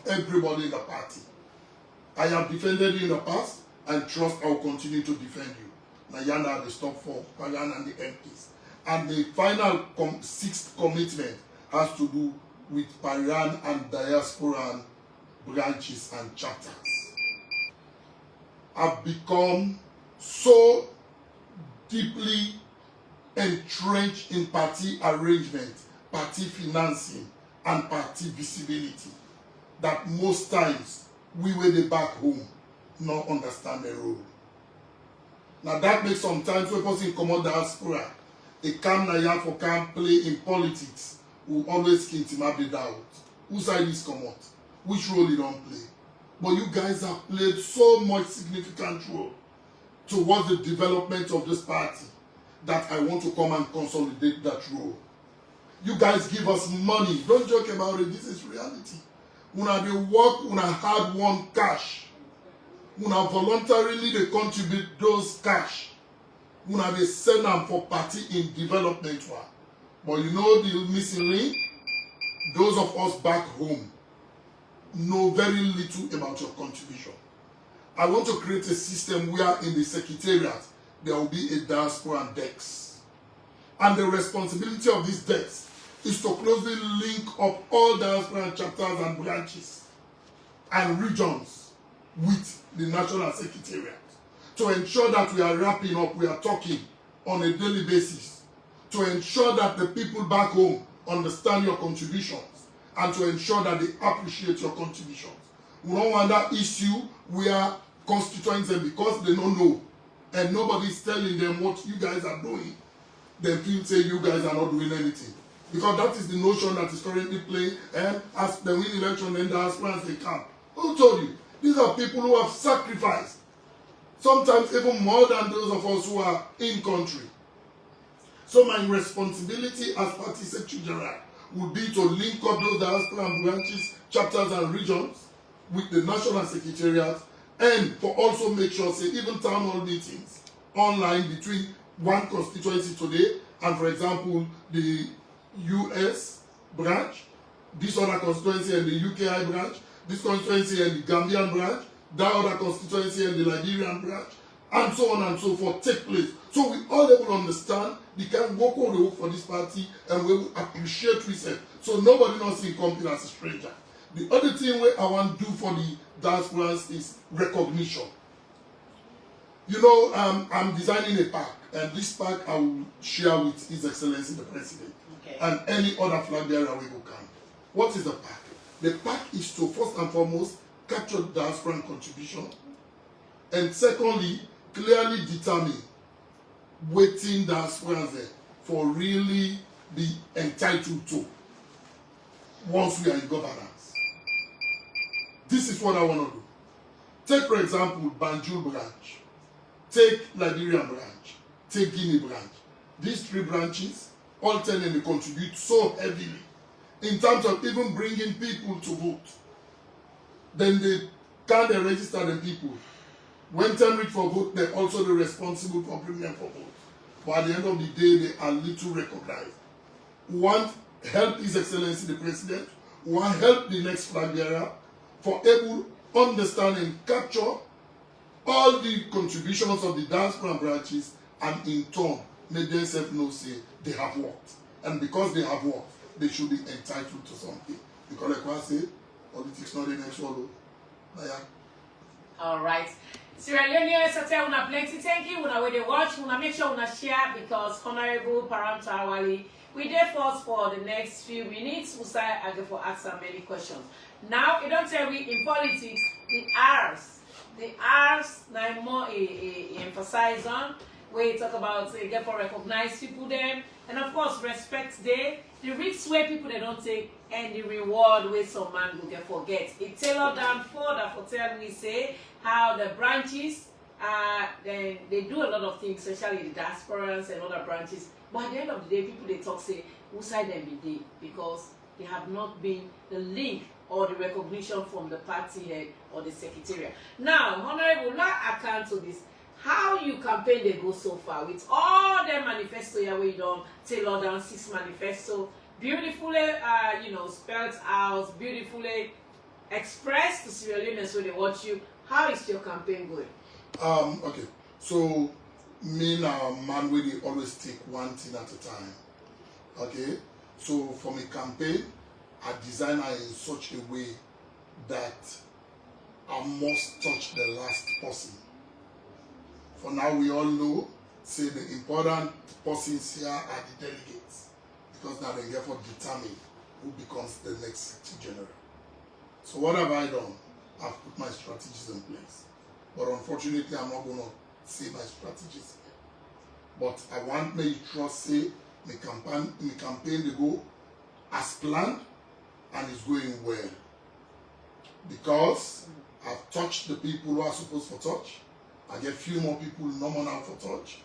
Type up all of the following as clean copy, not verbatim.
everybody in the party. I have defended you in the past and trust I will continue to defend you. Nayana, the stop for Paran and the MPs. And the final sixth commitment has to do with Paran and diaspora branches and chapters. I've become so deeply entrenched in party arrangement, party financing, and party visibility that most times we were the back home not understand the role. Now that makes sometimes when person come out diaspora, a calm na for calm play in politics will always keep him up the doubt. Whose side is come out? Which role he don't play? But you guys have played so much significant role towards the development of this party that I want to come and consolidate that role. You guys give us money. Don't joke about it. This is reality. Una they work, una hard won cash. Una voluntarily they contribute those cash. Una they send them for party in development one. But you know the missing link? Those of us back home know very little about your contribution. I want to create a system where in the secretariat there will be a diaspora desk. And the responsibility of this desk is to closely link up all diaspora chapters and branches and regions with the national secretariat to ensure that we are wrapping up, we are talking on a daily basis, to ensure that the people back home understand your contributions and to ensure that they appreciate your contributions. We don't want that issue where constituents, and because they don't know and nobody's telling them what you guys are doing, they feel say you guys are not doing anything. Because that is the notion that is currently playing, and as they win election, then the aspirants they come. Who told you? These are people who have sacrificed, sometimes even more than those of us who are in country. So my responsibility as party secretary general would be to link up those diaspora and branches, chapters and regions with the national secretariat, and to also make sure, say, even town hall meetings online between one constituency today and, for example, the US branch, this other constituency and the UKI branch, this constituency and the Gambian branch, that other constituency and the Liberian branch, and so on and so forth take place. So we all able to understand the can work on the work for this party and we will appreciate research. So nobody not see company as a stranger. The other thing I want to do for the diasporans is recognition. You know, I'm designing a park, and this park I will share with His Excellency the President, okay, and any other flag bearer we will come. What is the park? The park is to first and foremost capture diaspora contribution, and secondly, clearly determine waiting diasporans there for really be entitled to once we are in governance. This is what I want to do. Take, for example, Banjul branch. Take Liberian branch. Take Guinea branch. These three branches, all 10 and they contribute so heavily in terms of even bringing people to vote. Then they can't register the people. When time reach for vote, they're also the responsible for bringing them for vote. But at the end of the day, they are little recognized. We want help His Excellency the President. We want help the next flag bearer for able to understand and capture all the contributions of the diaspora branches, and in turn, make themselves know say they have worked. And because they have worked, they should be entitled to something. Because like I say, politics not the next one. Yeah. All right. Sierra Leone, so tell una plenty. Thank you. Una way they watch. Una make sure una share because Honorable Paran Tarawally, we there first for the next few minutes. We start again for answer many questions. Now, you don't tell me in politics the R's now more emphasize on where you talk about get for recognize people them, and of course respect the risks where people they don't take and the reward where some man will get forget. It tailored down further for tell me say how the branches they do a lot of things, especially the diasporans and other branches. But at the end of the day, people they talk say who side them be they because they have not been the link or the recognition from the party head or the secretariat. Now, Honorable, not account to this. How you campaign they go so far with all the manifesto here where you don't tailor down 6 manifesto, beautifully spelled out, beautifully express to Sierra Leoneans when they watch you, how is your campaign going? Okay. So me na man wey dey always take one thing at a time. Okay. So for my campaign, I design her in such a way that I must touch the last person. For now, we all know, say the important persons here are the delegates, because now they therefore determine who becomes the next Secretary General. So what have I done? I've put my strategies in place. But unfortunately, I'm not going to say my strategies here. But I want me to trust, say, my campaign to go as planned, and it's going well. Because I've touched the people who are supposed to touch. I get few more people normal now for touch.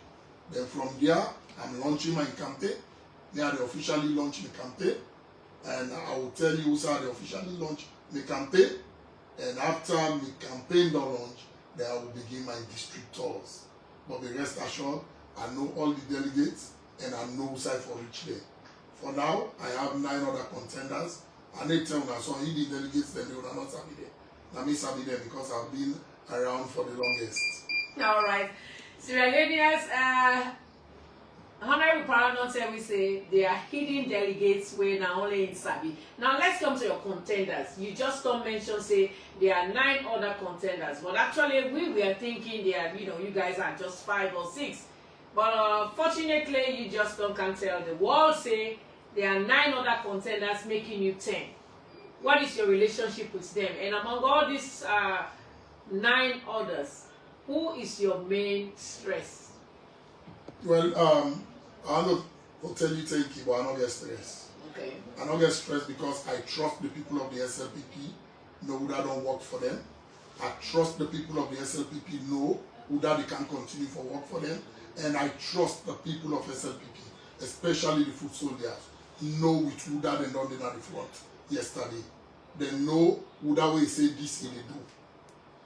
Then from there, I'm launching my campaign. They are officially launch the campaign. And I will tell you who's are officially launch my campaign. And after my campaign launch, then I will begin my district tours. But be rest assured, I know all the delegates and I know who's for reach there. For now, I have 9 other contenders. And they tell me that some the delegates, then they will not be there. Now me sabi there because I've been around for the longest. All right. Sierra Leoneans, Honorable Paran say we say they are hidden delegates where now only in Sabi. Now let's come to your contenders. You just don't mention say there are 9 other contenders, but actually we were thinking they are, you guys are just 5 or 6. But fortunately, you just can't tell the world say there are 9 other contenders making you 10. What is your relationship with them? And among all these 9 others, who is your main stress? Well, I'm not going to tell you thank you, but I don't get stressed. Okay. I don't get stressed because I trust the people of the SLPP, know who that don't work for them. I trust the people of the SLPP know who that they can continue for work for them. And I trust the people of SLPP, especially the foot soldiers, know with who that they done in at the front yesterday. They know who that way say this in they do.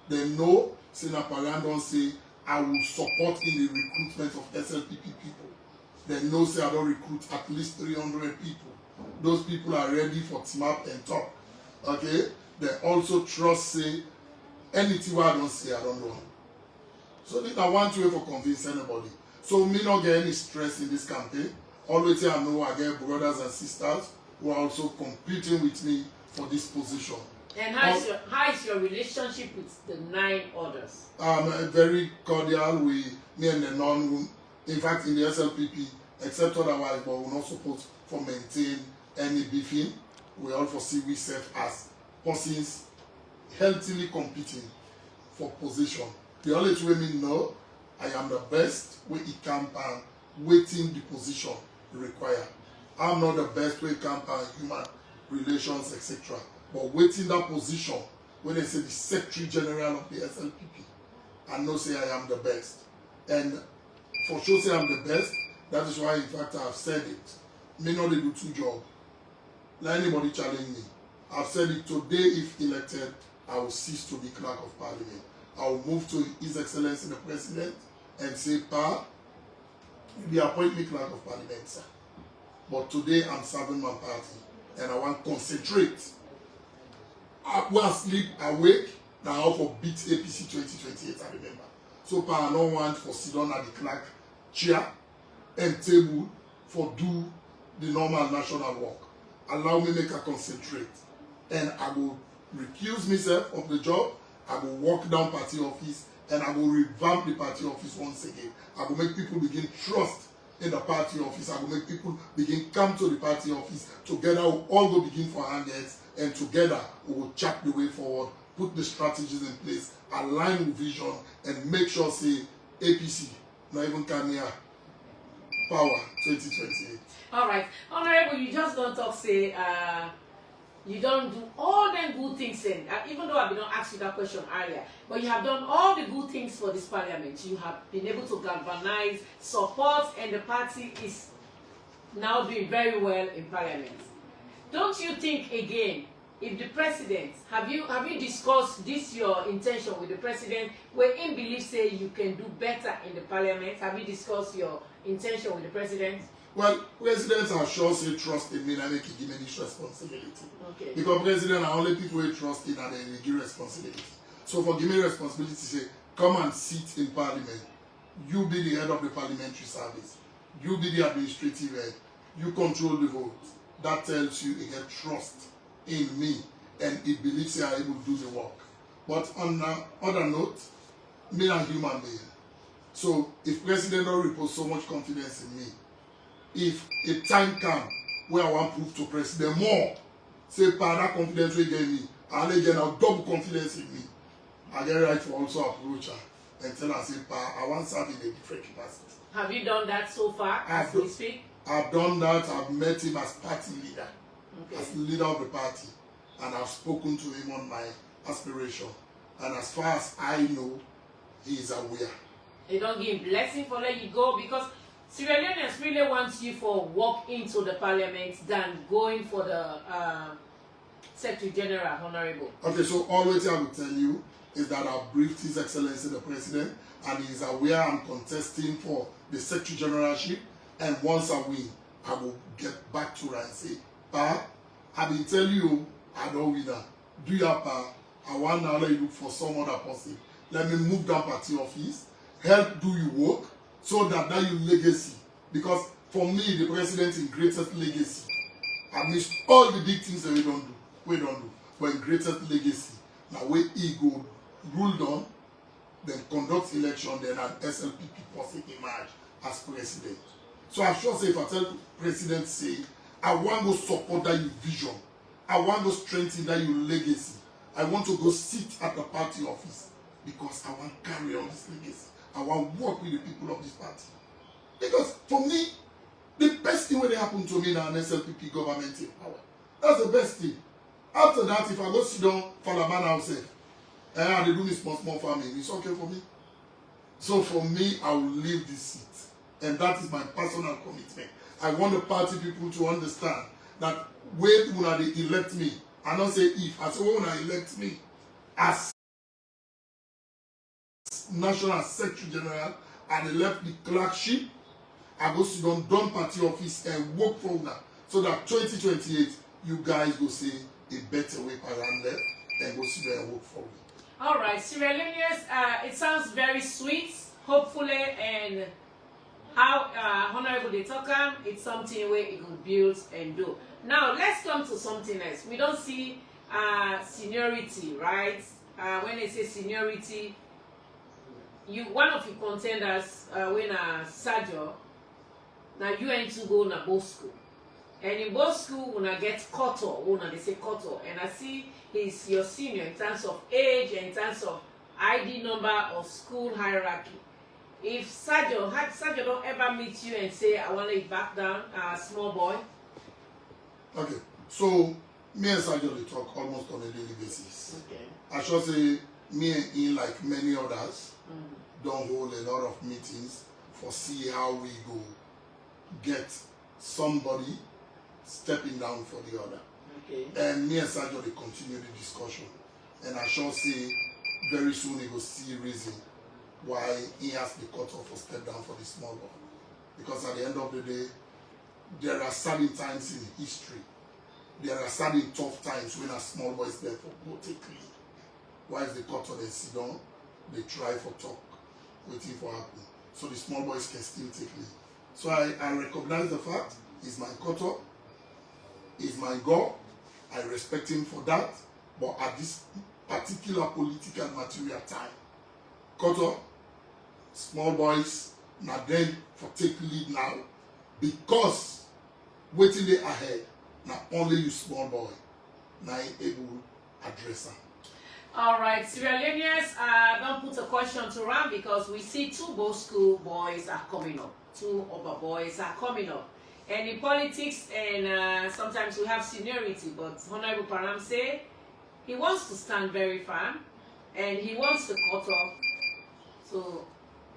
They know, Senator Paran don't say, I will support in the recruitment of SLPP people. They know say I don't recruit at least 300 people. Those people are ready for TMAP and talk. Okay? They also trust say, anything I don't say, I don't know. So this I want way for convince anybody. So me not get any stress in this campaign. Always I know I get brothers and sisters who are also competing with me for this position. And how is your relationship with the 9 others? Very cordial with me and the non. In fact, in the SLPP, except otherwise, but we're not supposed to maintain any beefing. We all foresee we serve as persons healthily competing for position. The only way me know I am the best way it can waiting the position require. I'm not the best way it can human relations, etc. But waiting that position, when they say the Secretary General of the SLPP, I know say I am the best. And for sure say I'm the best, that is why in fact I've said it. Me not do 2 jobs. Let anybody challenge me. I've said it today, if elected, I will cease to be Clerk of Parliament. I will move to His Excellency the President and say, Pa, you appoint me Clerk of Parliament, sir. But today I'm serving my party and I want to concentrate. I will sleep, awake, now how for beat APC 2028, I remember. So Pa, I don't want for sit down at the clerk chair and table for do the normal national work. Allow me make a concentrate. And I will recuse myself of the job. I will walk down party office and I will revamp the party office once again. I will make people begin trust in the party office. I will make people begin come to the party office. Together we'll all go begin for hands and together we will chart the way forward, put the strategies in place, align with vision and make sure say APC, not even come here, power 2028. All right. Honorable, you just don't talk say you don't do all them good things in, even though I did not ask you that question earlier, but you have done all the good things for this parliament. You have been able to galvanize support and the party is now doing very well in parliament. Don't you think again, if the president, have you discussed this your intention with the president where in belief say you can do better in the parliament? Have you discussed your intention with the president? Well, presidents are sure say trust in me and make give me this responsibility. Okay. Because president are only people who trust in and they give responsibility. So for give me responsibility, say, come and sit in parliament. You be the head of the parliamentary service. You be the administrative head. You control the vote. That tells you it get trust in me and it believes you are able to do the work. But on other note, me a human being. So if president don't repose so much confidence in me, if a time come where I want to prove to president more, say that confidence will get me, and again I'll double confidence in me, I get right for also approach her and tell her say, I want to serve in a different capacity. Have you done that so far as we speak? I've done that. I've met him as party leader, Okay. as leader of the party, and I've spoken to him on my aspiration. And as far as I know, he is aware. They don't give blessing for let you go because Sierra Leoneans really want you for walk into the parliament than going for the Secretary General, Honorable. Okay, so always I will tell you is that I've briefed His Excellency the President, and he is aware I'm contesting for the Secretary Generalship. And once I win, I will get back to her and say, Pa, I've been telling you I don't win that. Do your part. I want now let you look for some other person. Let me move down party office, help do your work, so that your legacy. Because for me, the president is greatest legacy. I missed all the big things that we don't do. But in greatest legacy. Now where he go ruled on, then conduct election, then an SLPP person emerge as president. So I sure say if I tell president say, I want to support that your vision. I want to strengthen that your legacy. I want to go sit at the party office because I want to carry on this legacy. I want to work with the people of this party. Because for me, the best thing when they happen to me now an SLPP government in power. That's the best thing. After that, if I go sit down for the man house, and they do this small farming, it's okay for me. So for me, I will leave this seat. And that is my personal commitment. I want the party people to understand that when they elect me, I don't say if, I say when they elect me as National Secretary General and elect the clerkship, I go sit down party office and work for that. So that 2028, you guys go see a better way around there and go sit there and work for me. All right, Sierra Leoneans, it sounds very sweet, hopefully, and how Honorable they talk it's something where it could build and do. Now, let's come to something else. We don't see seniority, right? When they say seniority, one of your contenders, when Sergio, now you ain't to go na both school. And in both school, when I get Koto, they say Koto, and I see he's your senior in terms of age and in terms of ID number or school hierarchy. If Sergio don't ever meet you and say, I want to back down, small boy. Okay, so me and Sergio they talk almost on a daily basis. Okay. I should say me and him, like many others, don't hold a lot of meetings for see how we go get somebody stepping down for the other. Okay. And me and Sergio they continue the discussion. And I shall say very soon he will see reason why he has the cutoff for step down for the small boy. Because at the end of the day, there are certain times in history, there are certain tough times when a small boy is there for politically. Why is the cutoff they sit down, they try for talk, waiting for happen. So the small boys can still take lead. So I recognize the fact he's my cutoff, he's my God, I respect him for that, but at this particular political material time, cutoff, small boys, now then for take lead now, because waiting there ahead, now only you small boy, now able address them. All right, Sierra Leoneans, don't put a question to Ram because we see two both school boys are coming up, two other boys are coming up. And in politics, and sometimes we have seniority, but Honorable Paran say he wants to stand very firm and he wants to cut off to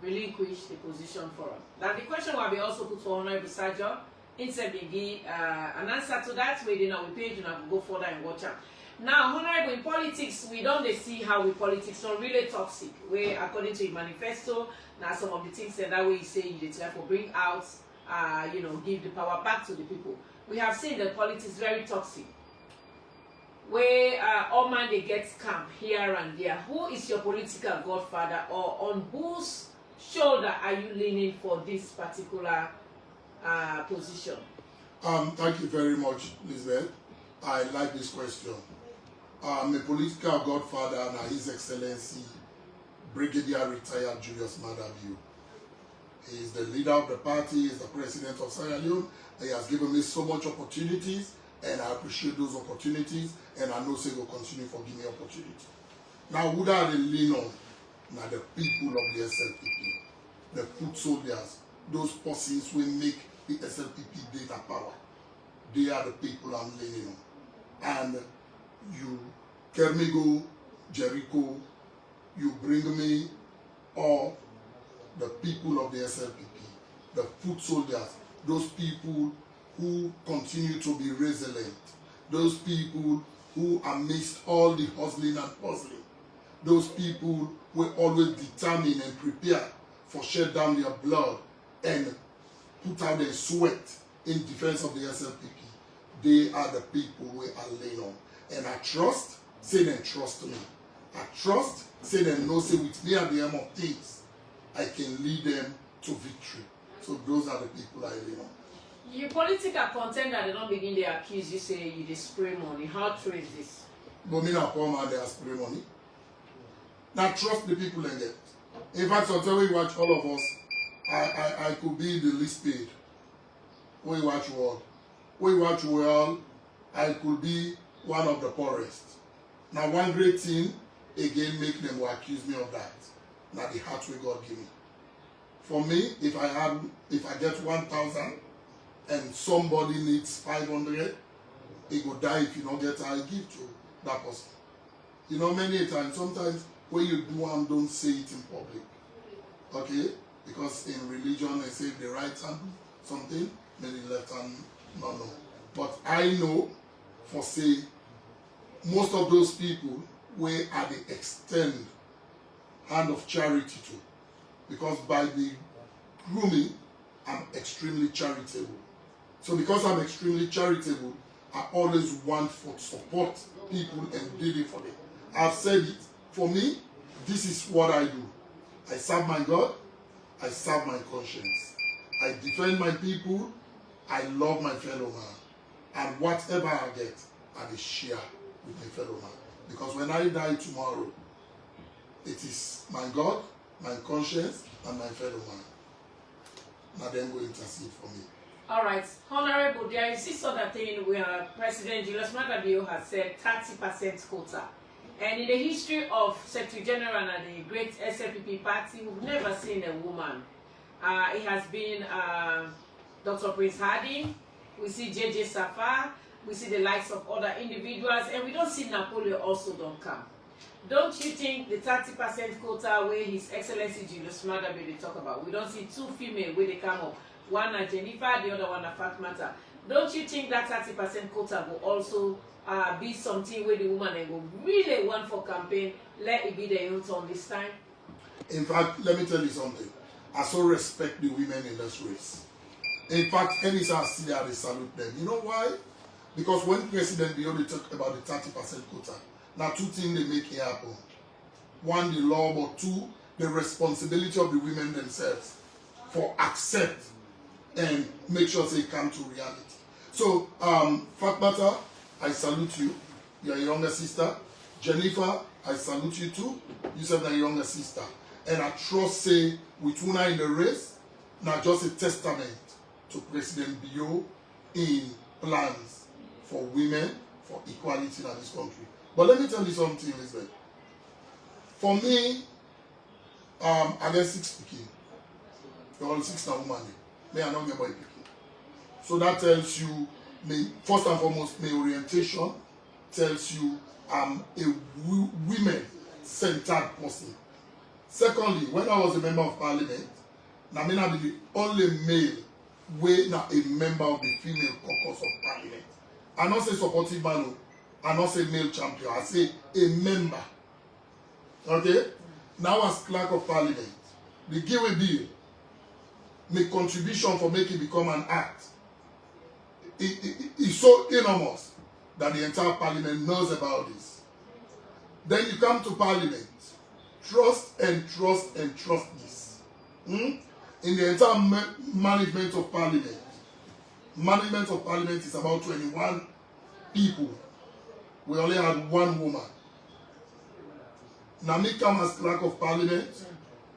relinquish the position for him. Now the question will be also put for Honorable Sergio. Instead of give an answer to that, we did not page and I will go further and watch out. Now, Honorable, in politics, we don't see how we politics are really toxic. Where according to your manifesto, now some of the things that way you say you try to bring out give the power back to the people. We have seen the politics very toxic, where all man they get scam here and there. Who is your political godfather, or on whose shoulder are you leaning for this particular position? Thank you very much, Lisbeth. I like this question. A political godfather and His Excellency Brigadier Retired Julius Maada Bio. He is the leader of the party, he is the president of Sierra Leone. He has given me so much opportunities, and I appreciate those opportunities, and I know he will continue to give me opportunity. Now, who are they lean on? Now, the people of the SLPP, the foot soldiers, those persons who make the SLPP data power. They are the people I'm leaning on. And you tell me go Jericho, you bring me all the people of the SLPP, the foot soldiers, those people who continue to be resilient, those people who amidst all the hustling and puzzling, those people who are always determined and prepared for shed down their blood and put out their sweat in defense of the SLPP. They are the people we are laying on. And I trust, say them trust me. I trust, say them know, say with me at the end of things, I can lead them to victory. So those are the people I lay on. Your political contender, they don't begin to accuse you, say you spray money. How true is this? But me not poor man, they spray money. Now trust the people and get. In fact, until we watch all of us, I could be the least paid. We watch well. We watch well, I could be one of the poorest. Now one great thing, again, make them will accuse me of that. Now the heart will God give me. For me, if I get 1,000 and somebody needs 500, he go die if you don't get, I give to that person. You know, many times, sometimes when you do one, don't say it in public. Okay? Because in religion, they say the right hand something, maybe left hand, no. But I know, for say, most of those people where are the extend hand of charity to. Because by the grooming, I'm extremely charitable. So because I'm extremely charitable, I always want to support people and do it for them. I've said it. For me, this is what I do. I serve my God. I serve my conscience. I defend my people. I love my fellow man. And whatever I get, I will share with my fellow man. Because when I die tomorrow, it is my God, my conscience, and my fellow man. Now then go intercede for me. All right, Honorable, there is this other thing where President Julius Maada Bio has said 30% quota. And in the history of Secretary General and the great SLPP party, we've never seen a woman. It has been Dr. Prince Harding, we see JJ Safar, we see the likes of other individuals, and we don't see Napoleon also don't come. Don't you think the 30% quota where His Excellency Julius Maada Bio they talk about, we don't see two female where they come up, one at Jennifer, the other one at Fatmata. Don't you think that 30% quota will also be something where the woman will really want for campaign, let it be the youth on this time? In fact, let me tell you something. I so respect the women in this race. In fact, anytime I see that, I salute them. You know why? Because when President Leone talked about the 30% quota, now two things they make it happen. One, the law, but two, the responsibility of the women themselves for accept and make sure they come to reality. So, Fatmata, I salute you. You're a younger sister. Jennifer, I salute you too. You said that younger sister. And I trust, say, with Una in the race, not just a testament to President Bio in plans for women, for equality in this country. But let me tell you something, Elizabeth. For me, I get 6 picking. You're all 6 now woman. Me, I don't get boy picking. So that tells you, first and foremost, my orientation tells you I'm a women-centered person. Secondly, when I was a member of parliament, I may not be the only male way now a member of the female caucus of parliament. I not say supportive man, I not say male champion, I say a member. Okay? Now as clerk of parliament, the giveaway bill, my contribution for making become an act is so enormous that the entire parliament knows about this. Then you come to parliament. Trust and trust and trust this. In the entire management of parliament is about 21 people. We only had one woman. Now me come as clerk of parliament.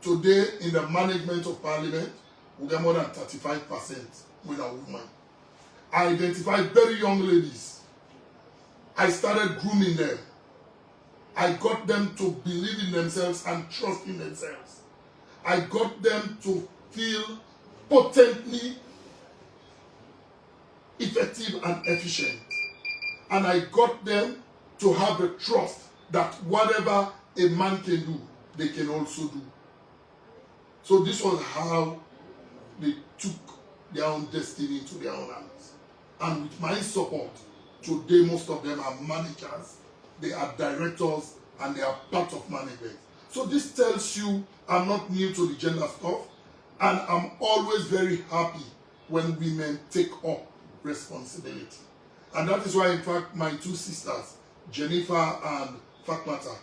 Today in the management of parliament, we get more than 35% with a woman. I identified very young ladies. I started grooming them. I got them to believe in themselves and trust in themselves. I got them to feel potently effective and efficient. And I got them to have the trust that whatever a man can do, they can also do. So this was how they took their own destiny into their own hands. And with my support, today most of them are managers, they are directors, and they are part of management. So this tells you I'm not new to the gender stuff, and I'm always very happy when women take up responsibility. And that is why, in fact, my two sisters, Jennifer and Fatmata,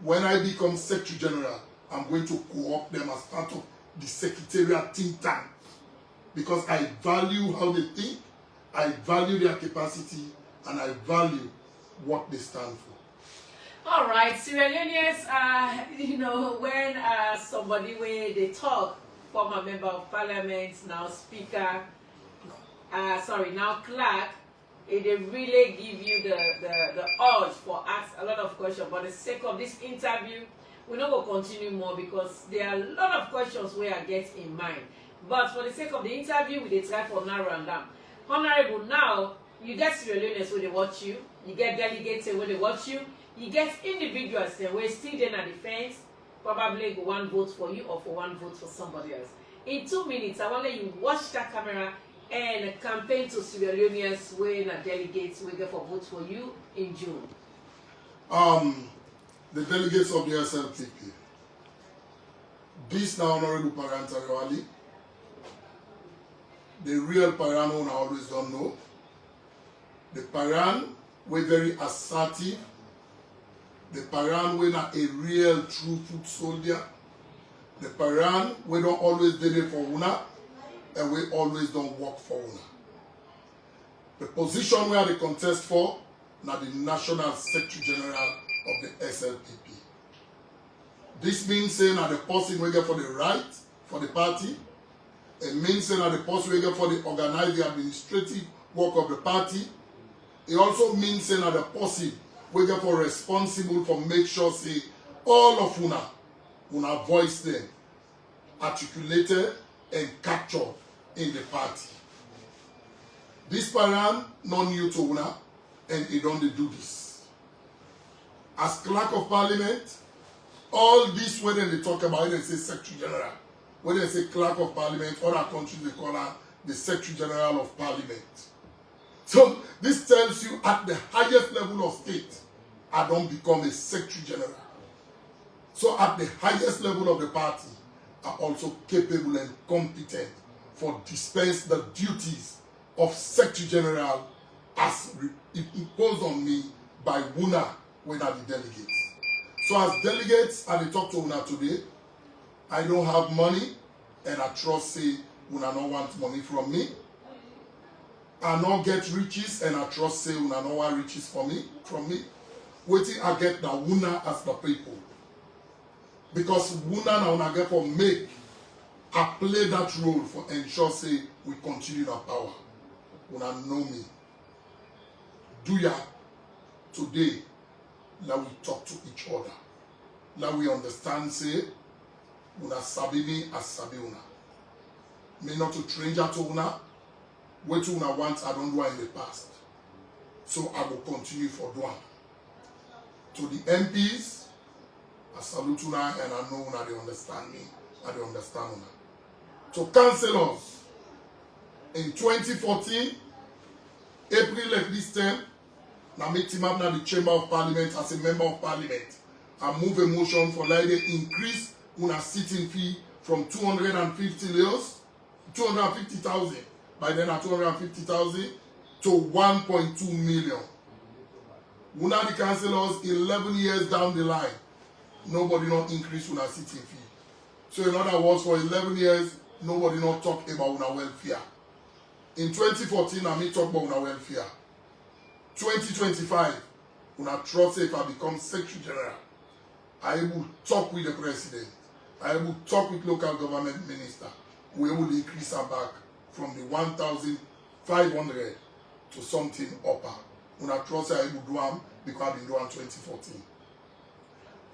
when I become Secretary General, I'm going to co-opt them as part of the secretariat think tank, because I value how they think, I value their capacity, and I value what they stand for. All right, Sierra Leoneans, when somebody where they talk, former member of parliament, now speaker, now clerk, they really give you the urge for ask a lot of questions. For the sake of this interview, we're not going to continue more because there are a lot of questions where I get in mind. But for the sake of the interview, we try for narrow and down. Honorable, now you get Sierra Leoneans when they watch you, you get delegates when they watch you, you get individuals where still in a defense, probably go one vote for you or for one vote for somebody else. In 2 minutes, I want to let you watch that camera and campaign to Sierra Leoneans when a delegates will get for votes for you in June. The delegates of the SLPP. This now Honorable Paran Tarawally. The real Paran one I always don't know. The Paran were very assertive. The Paran were not a real true foot soldier. The Paran we don't always do it for una, and we always don't work for una. The position where they contest for now the National Secretary General of the SLPP. This means saying that the person we get for the right for the party. It means saying that the person we get for the organized the administrative work of the party. It also means saying that the person we get for responsible for make sure say all of una voice them articulated and captured in the party. This Paran not new to una, and he don't do this. As clerk of parliament, all this when they talk about it, they say Secretary General. When they say clerk of parliament, other countries they call her the Secretary General of Parliament. So this tells you at the highest level of state, I don't become a Secretary General. So at the highest level of the party, are also capable and competent for dispense the duties of Secretary General as imposed on me by UNA when are the delegates. So as delegates, I talk to UNA today. I don't have money, and I trust say UNA don't want money from me. I don't get riches, and I trust say UNA don't want riches from me. Waiting I get the UNA as the people. Because UNA now UNA get for make, I play that role for ensure say we continue our power. UNA know me. Do ya today, let we talk to each other. Let we understand say una sabi me as sabi una. Me not to stranger to una. What una want I don't do in the past. So I will continue for doing. To the MPs, I salute una and I know una they understand me. I they understand una. To councillors, in 2014, April of this term, I meet him up in the Chamber of Parliament as a member of Parliament. I move a motion for like the increase una sitting fee from 250 leos 250,000. By then at 250,000 to 1.2 million. Una the councillors 11 years down the line, nobody not increase una sitting fee. So in other words, for 11 years, nobody not talk about una welfare. In 2014, I may talk about una welfare. 2025, una trust if I become Secretary General, I will talk with the President. I will talk with local government minister. We will increase our back from the 1,500 to something upper. Una trust I will do am because I've been doing 2014.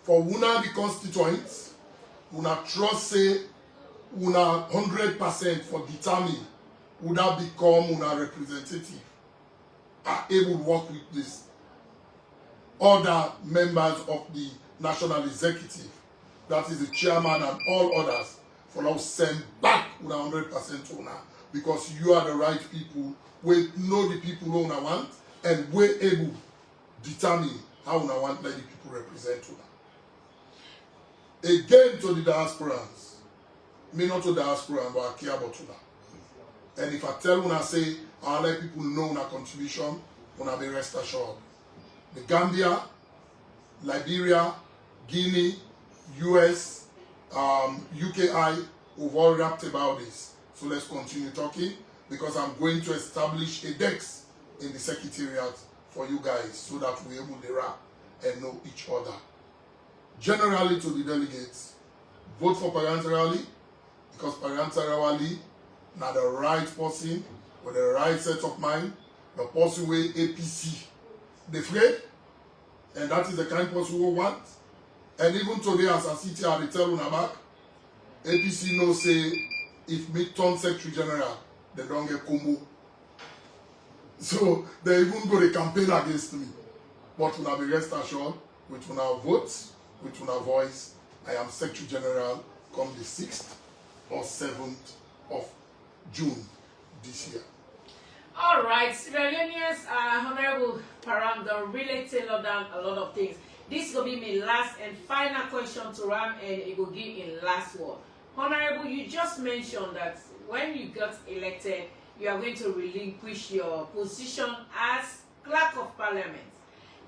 For una the constituents, una trust say una 100% for determine una become una representative are able to work with this other members of the national executive, that is the chairman and all others, for now send back una 100% to una because you are the right people, we know the people who una want and we able determine how una want let the people represent una. Again to the diasporans, me not to diaspora but I care about una. And if I tell una say I let people know una contribution, una be rest assured. The Gambia, Liberia, Guinea, US, UKI, we've all rapped about this. So let's continue talking because I'm going to establish a desk in the secretariat for you guys so that we're able to rap and know each other. Generally to the delegates, vote for Paran Tarawally because Paran Tarawally now the right person with the right set of mind, the person with APC, they afraid, and that is the kind of person we want. And even today as a city, I tell una back, APC no say if me turn Secretary General, they don't get combo. So they even go to campaign against me. But una be rest assured, with una votes, with una voice, I am Secretary General come the 6th or 7th of June this year. All right, Sierra Leoneans, Honorable Paran, really tailored down a lot of things. This will be my last and final question to Ram, and it will give in last word. Honorable, you just mentioned that when you got elected, you are going to relinquish your position as Clerk of Parliament.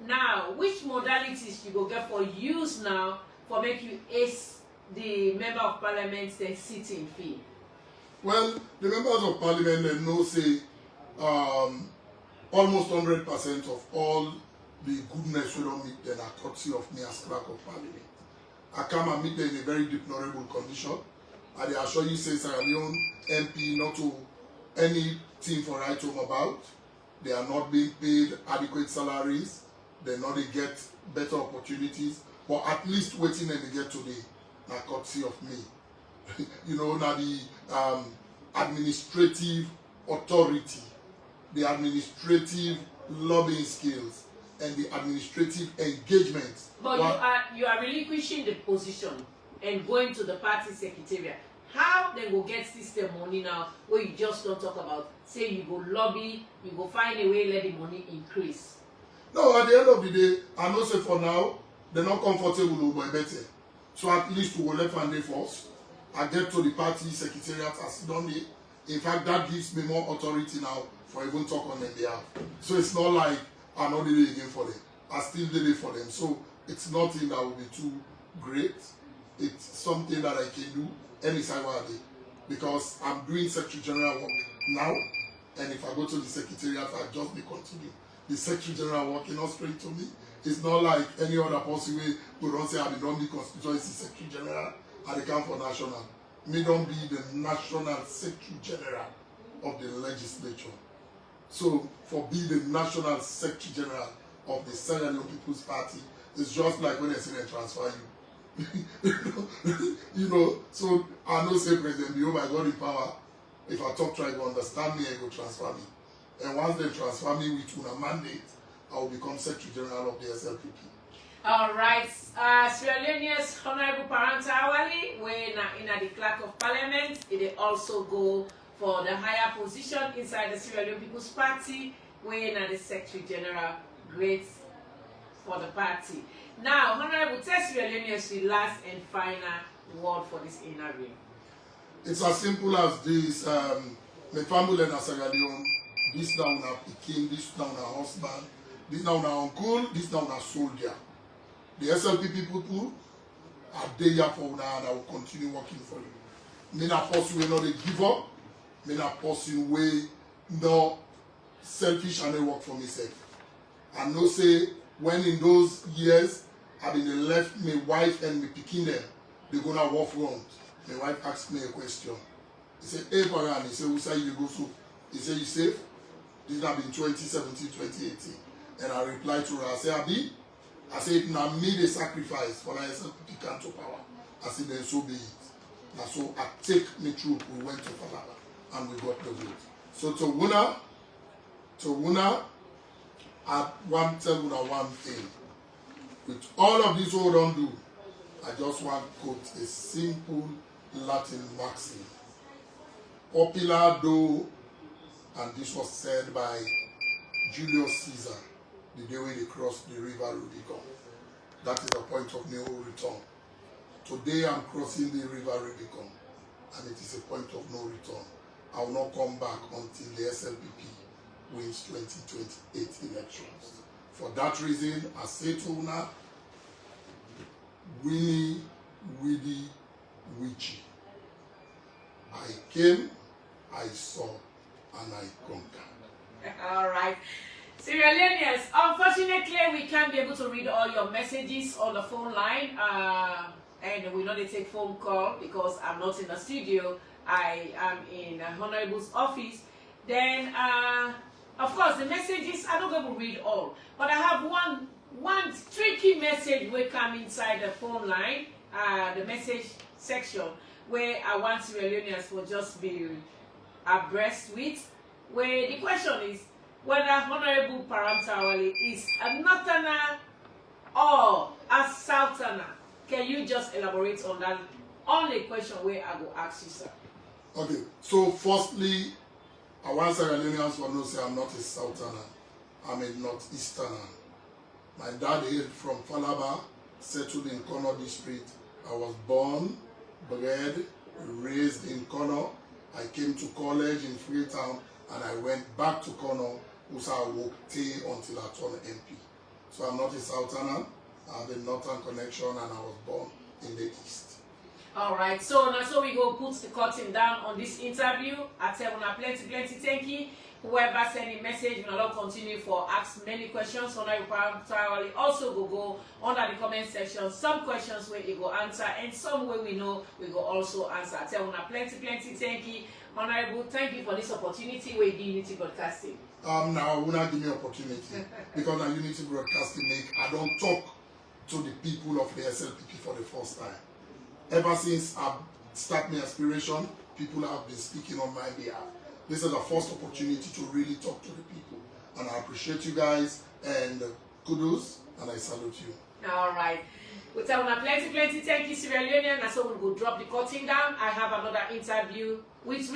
Now, which modalities you go get for use now for make you ace the Member of Parliament the sitting fee? Well, the members of Parliament they know say almost 100% of all the goodness we don't meet them are courtesy of me as Clerk of Parliament. I come and meet them in a very deplorable condition. And they assure you say Sierra Leone MP not to anything for right home about. They are not being paid adequate salaries. They not they get better opportunities. But at least waiting and they get today, now courtesy of me. You know, now the administrative authority, the administrative lobbying skills, and the administrative engagement. But you are relinquishing the position and going to the party secretariat. How they will get system money now where you just don't talk about, say you go lobby, you go find a way let the money increase? No, at the end of the day, I know say for now, they're not comfortable with better. So at least we will let one day first. I get to the party secretariat as done it. In fact, that gives me more authority now for even talk on their behalf. So it's not like I not did it again for them. I still did it for them. So it's nothing that will be too great. It's something that I can do anytime I day. Because I'm doing Secretary General work now. And if I go to the secretariat, I just be continue. The Secretary General working not straight to me. It's not like any other person who don't say I don't be constituency Secretary General and they come for national. Me don't be the National Secretary General of the legislature. So for being the National Secretary General of the Sierra Leone People's Party, it's just like when they say they transfer you. You know, so I know say President Bio by God in power, if I talk try to understand me, I go transfer me. And once they transfer me with una mandate, I will become Secretary General of the SLPP. All right, Sierra Leone's Honorable Paran Tarawally, when in the Clerk of Parliament, it also go for the higher position inside the Sierra Leone People's Party, when the Secretary General, great for the party. Now, Honorable, tell Sierra Leone's the last and final word for this interview. It's as simple as this. My family in Sierra Leone, this now na pikin, this now na husband, this now na uncle, this now na soldier. The SLPP people are there for una and I will continue working for you. Me na person wey no dey give up. Me na person wey no selfish and dey work for myself. I know say when in those years I been left my wife and my pikin them, they gonna work front. My wife asked me a question. He said, hey Paran, he said, who say you go so? He said, you safe? This have been 2017, 2018. And I replied to her, I said, Abi, I said, now me the sacrifice for the SLPP come to power. I said, then so be it. Now so I take me through, we went to Falaba and we got the vote. So to winner, I want to tell you one thing. With all of this hold on do, I just want to quote a simple Latin maxim. Popular though, and this was said by Julius Caesar the day when they crossed the river Rubicon. That is the point of no return. Today I'm crossing the river Rubicon, and it is a point of no return. I will not come back until the SLPP wins 2028 elections. For that reason, I say to una, Winnie, Widdy, Witchy. I came, I saw, and I conquered. All right. Sierra Leoneans, unfortunately, we can't be able to read all your messages on the phone line. And we know they take phone call because I'm not in the studio. I am in Honorable's office. Then, of course, the messages, I don't go to read all. But I have one tricky message will come inside the phone line, the message section, where I want Sierra Leoneans to just be abreast with. Where the question is whether Honorable Paran Tarawally is a Northerner or a Southerner. Can you just elaborate on that only question where I go ask you, sir? Okay, so firstly, I want Sierra Leoneans to know say I'm not a Southerner, I'm a Northeasterner. My dad hailed from Falaba, settled in Kono district. I was born, bred, raised in Kono. I came to college in Freetown and I went back to Kono, which I worked until I turned MP. So I'm not a Southerner, I have a Northern connection and I was born in the East. All right, so now so we go put the curtain down on this interview. I tell you plenty thank you. Whoever send a message, we will continue for ask many questions. Honorable Paran Tarawally also go under the comment section. Some questions where you go answer and some way we know we go also answer. I tell you plenty thank you. Honorable, thank you for this opportunity with Uniity Broadcasting. Now will not give me opportunity because now Uniity Broadcasting I don't talk to the people of the SLPP for the first time. Ever since I started my aspiration, people have been speaking on my behalf. This is the first opportunity to really talk to the people. And I appreciate you guys and kudos and I salute you. All right. We tell you plenty thank you, Sierra Leonean. And so we'll go drop the curtain down. I have another interview with